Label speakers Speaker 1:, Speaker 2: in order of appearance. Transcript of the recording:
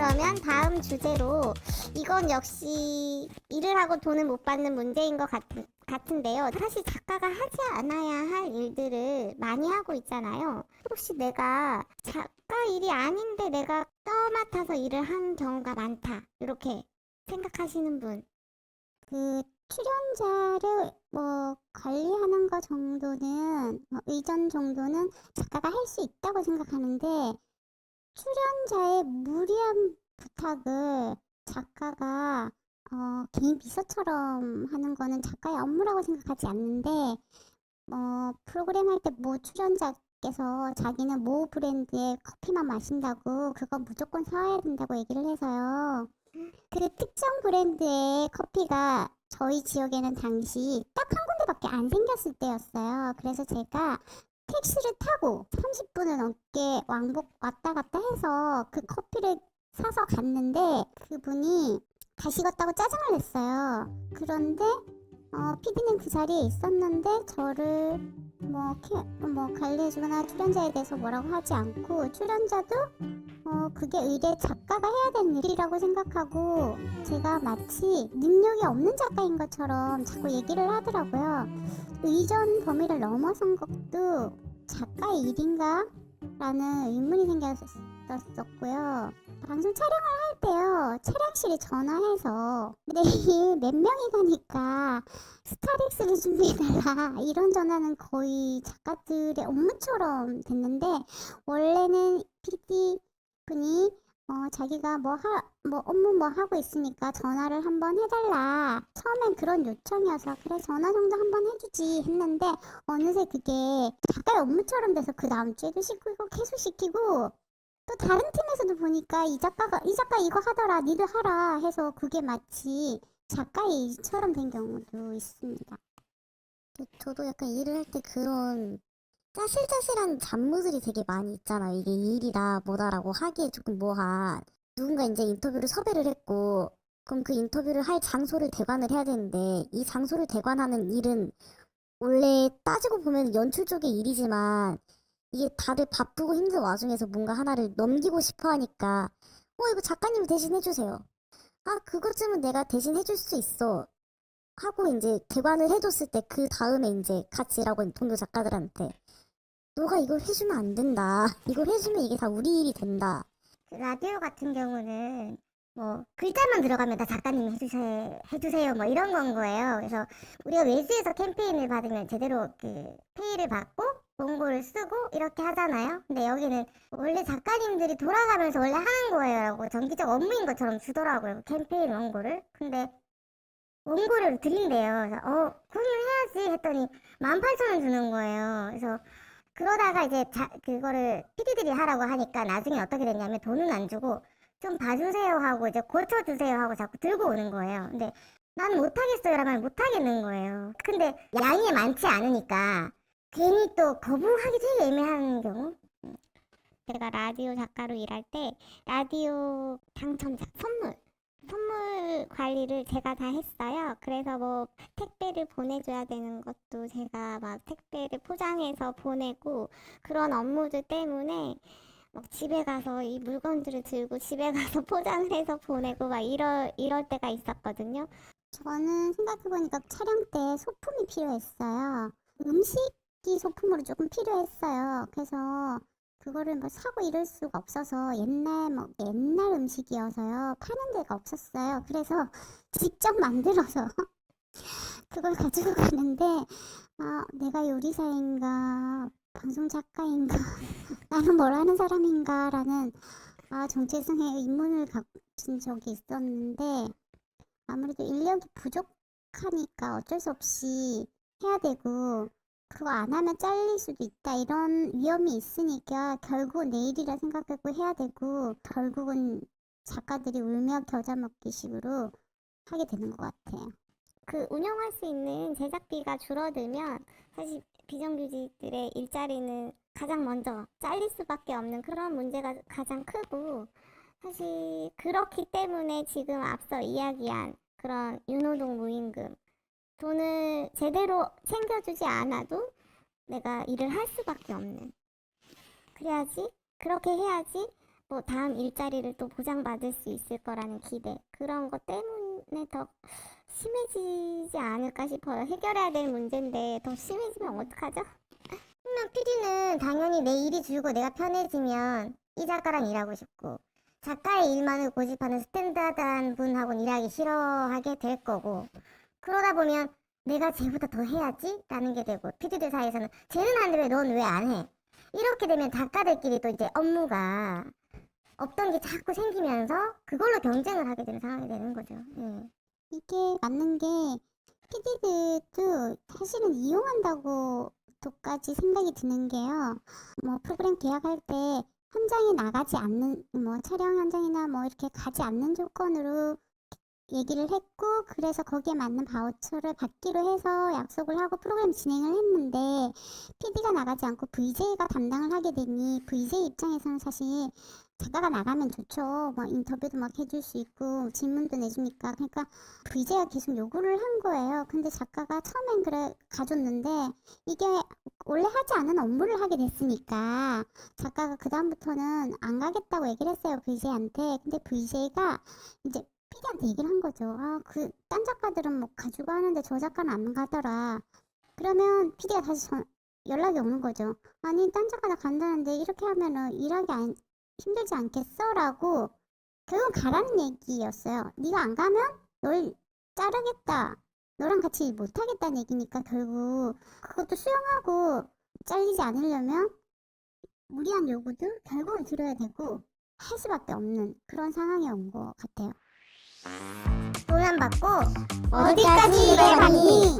Speaker 1: 그러면 다음 주제로 이건 역시 일을 하고 돈을 못 받는 문제인 것 같은데요. 사실 작가가 하지 않아야 할 일들을 많이 하고 있잖아요. 혹시 내가 작가 일이 아닌데 내가 떠맡아서 일을 한 경우가 많다, 이렇게 생각하시는 분? 출연자를 관리하는 거 정도는, 의전 정도는 작가가 할 수 있다고 생각하는데, 출연자의 무리한 부탁을 작가가 개인 비서처럼 하는 거는 작가의 업무라고 생각하지 않는데, 프로그램 할 때 출연자께서 자기는 모 브랜드의 커피만 마신다고 그거 무조건 사와야 된다고 얘기를 해서요. 그 특정 브랜드의 커피가 저희 지역에는 당시 딱 한 군데밖에 안 생겼을 때였어요. 그래서 제가 택시를 타고 30분을 넘게 왕복 왔다 갔다 해서 그 커피를 사서 갔는데 그분이 다 식었다고 짜증을 냈어요. 그런데 PD는 그 자리에 있었는데 저를 관리해주거나 출연자에 대해서 뭐라고 하지 않고, 출연자도 그게 의뢰 작가가 해야 되는 일이라고 생각하고 제가 마치 능력이 없는 작가인 것처럼 자꾸 얘기를 하더라고요. 의전 범위를 넘어선 것도 작가의 일인가? 라는 의문이 생겼었고요. 방송 촬영을 할 때요, 촬영실에 전화해서 내일 몇 명이 가니까 스타렉스를 준비해달라, 이런 전화는 거의 작가들의 업무처럼 됐는데, 원래는 PD 분이 자기가 업무 하고 있으니까 전화를 한번 해달라, 처음엔 그런 요청이어서 그래 전화 정도 한번 해주지 했는데, 어느새 그게 작가의 업무처럼 돼서 그 다음 주에도 시키고 계속 시키고, 또 다른 팀에서도 보니까 이 작가 이거 하더라, 니도 하라 해서 그게 마치 작가의 일처럼 된 경우도 있습니다. 저도 약간 일을 할 때 그런 짜실짜실한 잡무들이 되게 많이 있잖아요. 이게 일이다 뭐다라고 하기에 조금 뭐한, 누군가 이제 인터뷰를 섭외를 했고, 그럼 그 인터뷰를 할 장소를 대관을 해야 되는데, 이 장소를 대관하는 일은 원래 따지고 보면 연출 쪽의 일이지만, 이게 다들 바쁘고 힘든 와중에서 뭔가 하나를 넘기고 싶어 하니까, 이거 작가님 대신 해주세요. 아, 그것쯤은 내가 대신 해줄 수 있어 하고 이제 대관을 해줬을 때, 그 다음에 이제 같이 일하고 있는 동료 작가들한테 너가 이걸 해주면 안 된다, 이걸 해주면 이게 다 우리 일이 된다. 라디오 같은 경우는 글자만 들어가면 다 작가님이 해주세요 뭐 이런 건 거예요. 그래서 우리가 외주에서 캠페인을 받으면 제대로 그 페이를 받고 원고를 쓰고 이렇게 하잖아요. 근데 여기는 원래 작가님들이 돌아가면서 원래 하는 거예요, 정기적 업무인 것처럼 주더라고요, 캠페인 원고를. 근데 원고를 드린대요. 그래서 그러면 해야지 했더니 18,000원 주는 거예요. 그래서 그러다가 이제 그거를 PD들이 하라고 하니까 나중에 어떻게 됐냐면, 돈은 안 주고 좀 봐주세요 하고 이제 고쳐주세요 하고 자꾸 들고 오는 거예요. 근데 난 못하겠어요 라면 못하겠는 거예요. 근데 양이 많지 않으니까 괜히 또 거부하기 되게 애매한 경우. 제가 라디오 작가로 일할 때 라디오 당첨자 선물 관리를 제가 다 했어요. 그래서 택배를 보내줘야 되는 것도 제가 막 택배를 포장해서 보내고, 그런 업무들 때문에 막 집에 가서 이 물건들을 들고 집에 가서 포장을 해서 보내고 막 이럴 때가 있었거든요. 저는 생각해보니까 촬영 때 소품이 필요했어요. 음식이 소품으로 조금 필요했어요. 그래서 그거를 사고 이럴 수가 없어서, 옛날 음식이어서요, 파는 데가 없었어요. 그래서 직접 만들어서 그걸 가지고 가는데, 내가 요리사인가 방송 작가인가 나는 뭘 하는 사람인가 라는 정체성에 의문을 가진 적이 있었는데, 아무래도 인력이 부족하니까 어쩔 수 없이 해야 되고, 그거 안 하면 잘릴 수도 있다, 이런 위험이 있으니까 결국 내일이라 생각하고 해야 되고, 결국은 작가들이 울며 겨자 먹기 식으로 하게 되는 것 같아요. 운영할 수 있는 제작비가 줄어들면 사실 비정규직들의 일자리는 가장 먼저 잘릴 수밖에 없는 그런 문제가 가장 크고, 사실 그렇기 때문에 지금 앞서 이야기한 그런 유노동 무임금, 돈을 제대로 챙겨주지 않아도 내가 일을 할 수밖에 없는, 그래야지, 그렇게 해야지
Speaker 2: 뭐 다음 일자리를 또 보장받을 수 있을 거라는 기대, 그런 것 때문에 더 심해지지 않을까 싶어요. 해결해야 될 문제인데 더 심해지면 어떡하죠? 그러면 PD는 당연히 내 일이 줄고 내가 편해지면 이 작가랑 일하고 싶고, 작가의 일만을 고집하는 스탠다드한 분하고는 일하기 싫어하게 될 거고, 그러다 보면 내가 쟤보다 더 해야지? 라는 게 되고, PD들 사이에서는 쟤는 하는데 왜 넌 왜 안 해? 이렇게 되면 작가들끼리 또 이제 업무가 없던 게 자꾸 생기면서 그걸로 경쟁을 하게 되는 상황이 되는 거죠. 예.
Speaker 1: 이게 맞는 게 PD들도 사실은 이용한다고 도까지 생각이 드는 게요. 뭐 프로그램 계약할 때 현장에 나가지 않는 뭐 촬영 현장이나 뭐 이렇게 가지 않는 조건으로 얘기를 했고, 그래서 거기에 맞는 바우처를 받기로 해서 약속을 하고 프로그램 진행을 했는데, PD가 나가지 않고 VJ가 담당을 하게 되니 VJ 입장에서는 사실 작가가 나가면 좋죠. 뭐 인터뷰도 막 해줄 수 있고 질문도 내주니까. 그러니까 VJ가 계속 요구를 한 거예요. 근데 작가가 처음엔 그래 가줬는데, 이게 원래 하지 않은 업무를 하게 됐으니까 작가가 그다음부터는 안 가겠다고 얘기를 했어요, VJ한테. 근데 VJ가 이제 PD한테 얘기를 한 거죠. 아, 그 딴 작가들은 뭐 가지고 하는데 저 작가는 안 가더라. 그러면 PD가 다시 연락이 오는 거죠. 아니, 딴 작가 다 간다는데 이렇게 하면은 힘들지 않겠어? 라고 결국 가라는 얘기였어요. 네가 안 가면 널 자르겠다. 너랑 같이 일 못하겠다는 얘기니까 결국 그것도 수용하고 잘리지 않으려면 무리한 요구도 결국은 들어야 되고 할 수밖에 없는 그런 상황이 온 것 같아요.
Speaker 2: 돈 안 받고
Speaker 1: 어디까지 일해봤니?